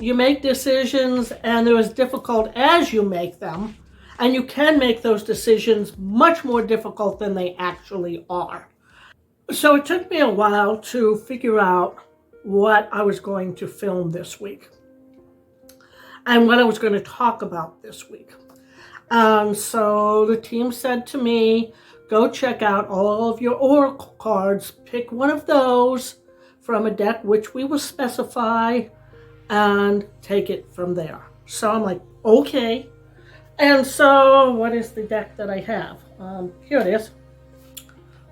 You make decisions and they're as difficult as you make them, and you can make those decisions much more difficult than they actually are. So it took me a while to figure out what I was going to film this week and what I was going to talk about this week. So the team said to me, go check out all of your oracle cards, pick one of those from a deck which we will specify, and take it from there. So I'm like, okay. And so what is the deck that I have? Here it is.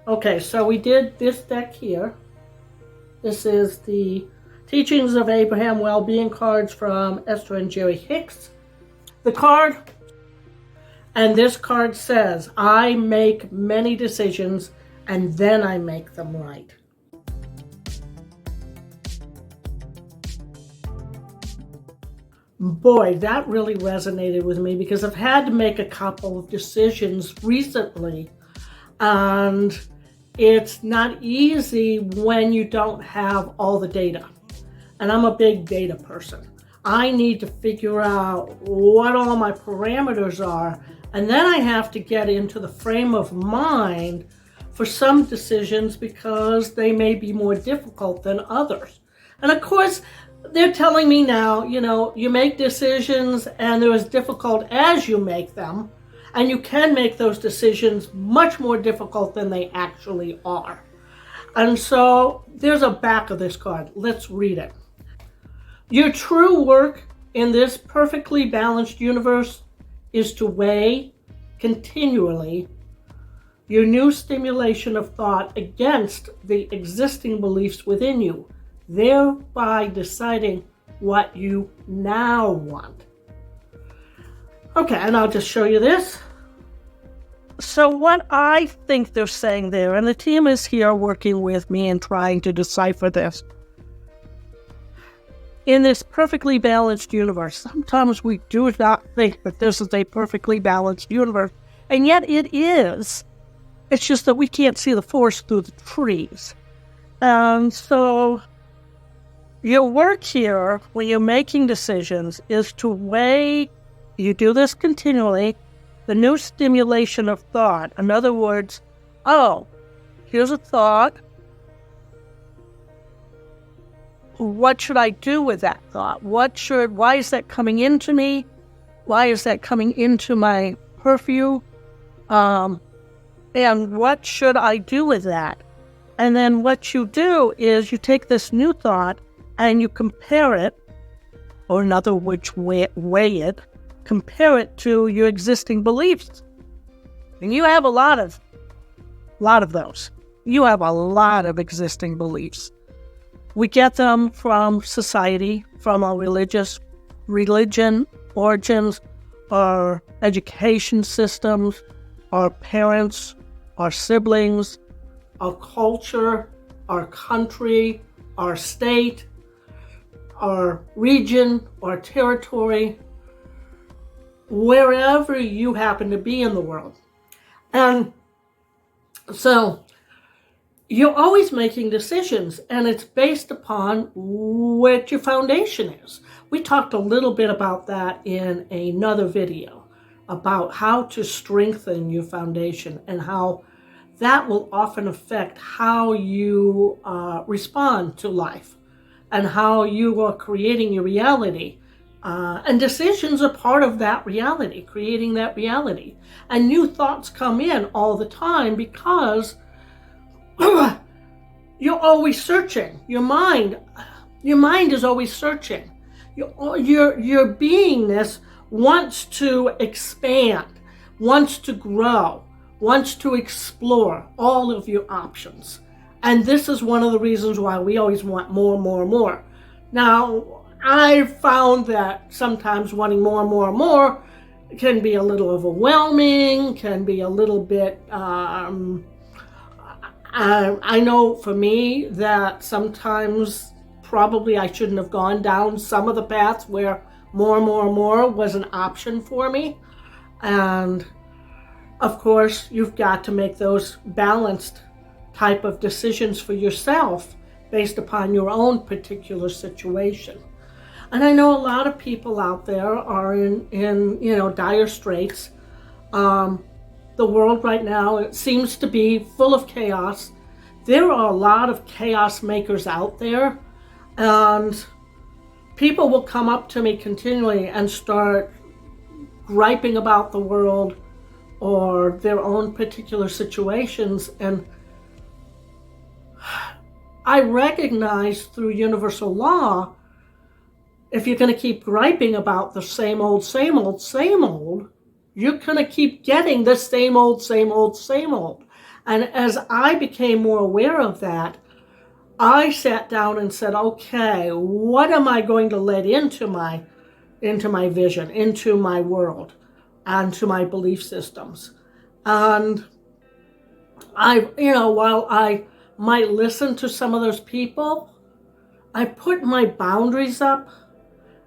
Okay, so we did this deck here. This is the Teachings of Abraham Wellbeing cards from Esther and Jerry Hicks. The card, and this card says, I make many decisions and then I make them right. Boy, that really resonated with me because I've had to make a couple of decisions recently, and it's not easy when you don't have all the data. And I'm a big data person. I need to figure out what all my parameters are, and then I have to get into the frame of mind for some decisions because they may be more difficult than others. And of course, they're telling me now, you make decisions and they're as difficult as you make them, and you can make those decisions much more difficult than they actually are. And so there's a back of this card. Let's read it. Your true work in this perfectly balanced universe is to weigh continually your new stimulation of thought against the existing beliefs within you, thereby deciding what you now want. Okay, and I'll just show you this. So what I think they're saying there, and the team is here working with me and trying to decipher this. In this perfectly balanced universe, sometimes we do not think that this is a perfectly balanced universe, and yet it is. It's just that we can't see the forest through the trees. And so your work here, when you're making decisions, is to weigh, you do this continually, the new stimulation of thought. In other words, here's a thought. What should I do with that thought? Why is that coming into me? Why is that coming into my purview? And what should I do with that? And then what you do is you take this new thought and you compare it, or in other words, weigh it, compare it to your existing beliefs. And you have a lot of those. You have a lot of existing beliefs. We get them from society, from our religion, origins, our education systems, our parents, our siblings, our culture, our country, our state, our region, our territory, wherever you happen to be in the world. And so you're always making decisions, and it's based upon what your foundation is. We talked a little bit about that in another video, about how to strengthen your foundation and how that will often affect how you respond to life and how you are creating your reality. And decisions are part of that reality, creating that reality. And new thoughts come in all the time because you're always searching. Your mind is always searching. Your beingness wants to expand, wants to grow, wants to explore all of your options. And this is one of the reasons why we always want more and more and more. Now, I've found that sometimes wanting more and more and more can be a little overwhelming, can be a little bit, I know for me that sometimes probably I shouldn't have gone down some of the paths where more and more and more was an option for me. And of course, you've got to make those balanced type of decisions for yourself based upon your own particular situation. And I know a lot of people out there are in dire straits. The world right now, it seems to be full of chaos. There are a lot of chaos makers out there, and people will come up to me continually and start griping about the world or their own particular situations. And I recognize through universal law, if you're going to keep griping about the same old, you're going to keep getting the same old. And as I became more aware of that, I sat down and said, okay, what am I going to let into my vision, into my world, and to my belief systems? And while I might listen to some of those people, I put my boundaries up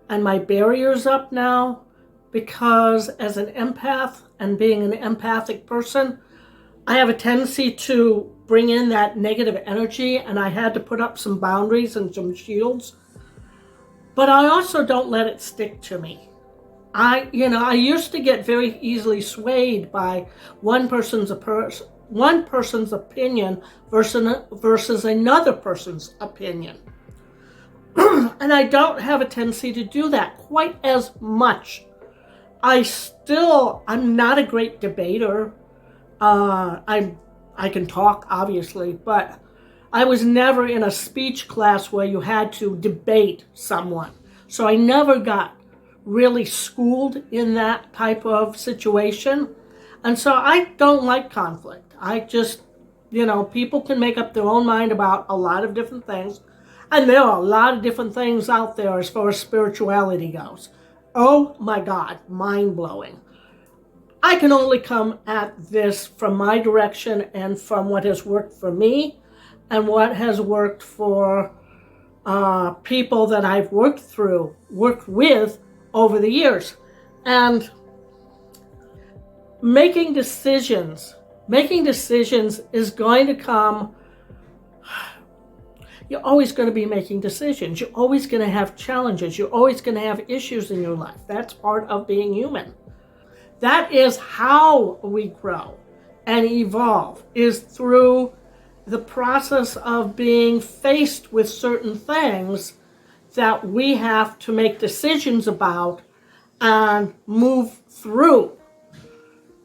and my barriers up now, because as an empath and being an empathic person, I have a tendency to bring in that negative energy, and I had to put up some boundaries and some shields. But I also don't let it stick to me. I used to get very easily swayed by one person's opinion versus another person's opinion. And I don't have a tendency to do that quite as much. I'm not a great debater. I can talk, obviously, but I was never in a speech class where you had to debate someone. So I never got really schooled in that type of situation. And so I don't like conflict. I just, people can make up their own mind about a lot of different things. And there are a lot of different things out there as far as spirituality goes. Oh my God, mind-blowing. I can only come at this from my direction and from what has worked for me and what has worked for people that I've worked with over the years. And making decisions is going to come. You're always going to be making decisions. You're always going to have challenges. You're always going to have issues in your life. That's part of being human. That is how we grow and evolve, is through the process of being faced with certain things that we have to make decisions about and move through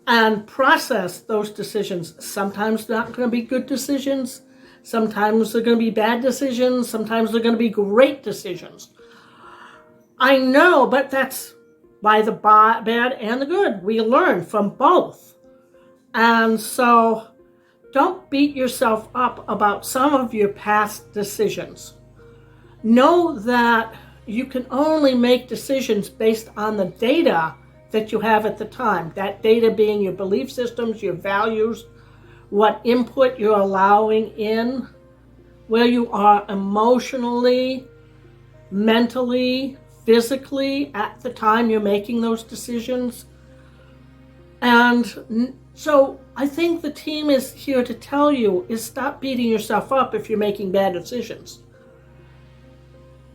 and process those decisions. Sometimes they're not going to be good decisions. Sometimes they're going to be bad decisions. Sometimes they're going to be great decisions. I know, but that's by the bad and the good. We learn from both. And so don't beat yourself up about some of your past decisions. Know that you can only make decisions based on the data that you have at the time. That data being your belief systems, your values, what input you're allowing in, where you are emotionally, mentally, physically at the time you're making those decisions. And so I think the team is here to tell you is stop beating yourself up if you're making bad decisions.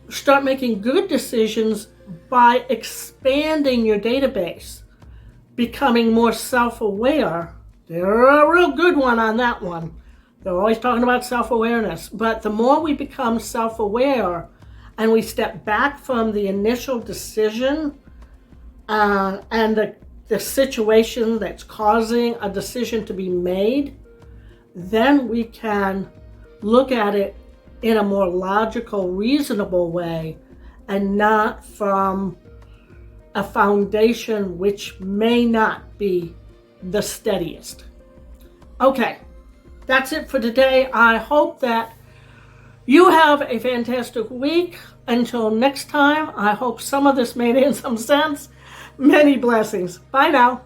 Start making good decisions by expanding your database, becoming more self-aware. They're a real good one on that one. They're always talking about self-awareness. But the more we become self-aware and we step back from the initial decision and the situation that's causing a decision to be made, then we can look at it in a more logical, reasonable way, and not from a foundation which may not be the steadiest. Okay, that's it for today. I hope that you have a fantastic week. Until next time, I hope some of this made some sense. Many blessings. Bye now.